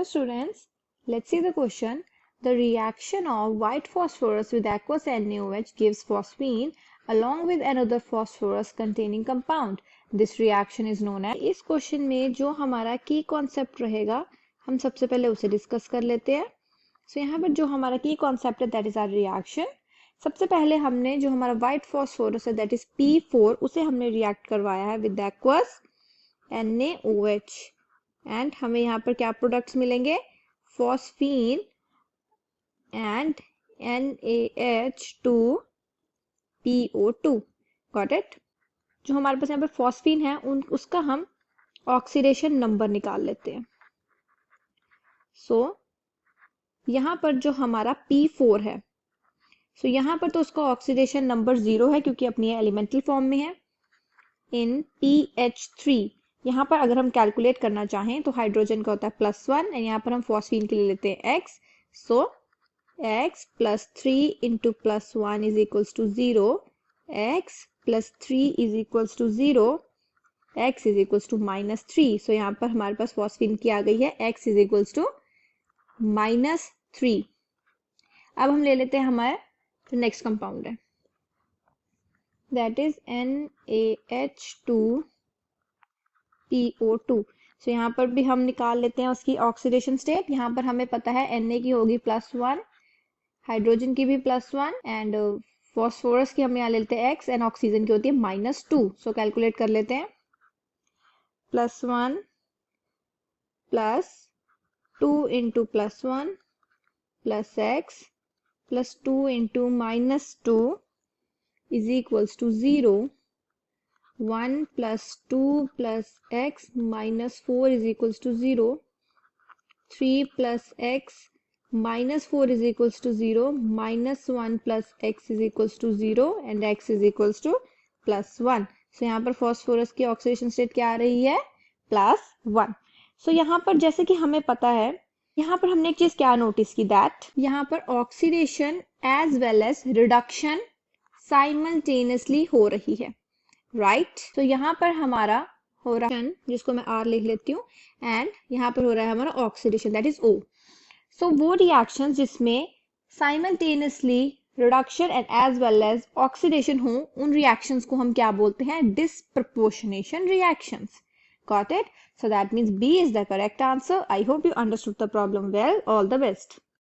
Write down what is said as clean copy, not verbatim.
Hello students, let's see the question. The reaction of white phosphorus with aqueous NaOH gives phosphine along with another phosphorus containing compound. This reaction is known as. इस question में जो हमारा की concept रहेगा हम सबसे पहले उसे डिस्कस कर लेते हैं. सो यहाँ पर जो हमारा की कॉन्सेप्ट है दैट इज आवर रिएक्शन. सबसे पहले हमने जो हमारा व्हाइट फॉस्फोरस है दैट इज P4 उसे हमने रिएक्ट करवाया है विद एक्वस NaOH एंड हमें यहाँ पर क्या प्रोडक्ट्स मिलेंगे, phosphine and NaH2PO2. Got it. जो हमारे पास यहाँ पर फॉस्फीन है उसका हम ऑक्सीडेशन नंबर निकाल लेते हैं. सो यहाँ पर जो हमारा P4 है सो यहाँ पर तो उसका ऑक्सीडेशन नंबर 0 है क्योंकि अपनी एलिमेंटल फॉर्म में है. इन PH3 यहाँ पर अगर हम कैलकुलेट करना चाहें तो हाइड्रोजन का होता है +1 एंड यहाँ पर हम फॉस्फीन के लिए लेते हैं x. So x + 3 × +1 is equals to 0, x + 3 is equals to 0, x is equals to -3. So यहाँ पर हमारे पास फॉस्फीन की आ गई है x इज इक्वल्स टू -3. अब हम ले लेते हैं हमारा जो नेक्स्ट कंपाउंड है दैट इज NaH2PO2. सो यहाँ पर भी हम निकाल लेते हैं उसकी ऑक्सीडेशन स्टेट. यहाँ पर हमें पता है Na की होगी +1, हाइड्रोजन की भी +1 एंड फॉस्फोरस की हम यहाँ ले लेते हैं x एंड ऑक्सीजन की होती है -2. सो कैलकुलेट कर लेते हैं. +1 + 2 × +1 + x + 2 × -2 is equals to 0. 1 + 2 + x - 4 is equals to 0. 3 + x - 4 is equals to 0. -1 + x is equals to 0 and x is equals to +1. So यहाँ पर फॉस्फोरस की ऑक्सीडेशन स्टेट क्या आ रही है, +1. So यहाँ पर जैसे कि हमें पता है यहाँ पर हमने एक चीज क्या नोटिस की दैट यहाँ पर oxidation as well as reduction simultaneously हो रही है. राइट. तो यहाँ पर हमारा हो रहा है जिसको मैं R लिख लेती हूँ एंड यहाँ पर हो रहा है हमारा oxidation that is O. So वो रिएक्शंस जिसमें simultaneously reduction and as well as oxidation हो उन रिएक्शंस को हम क्या बोलते हैं, disproportionation reactions. Got it? So that means B is the correct answer. I hope you understood the problem well. All the best.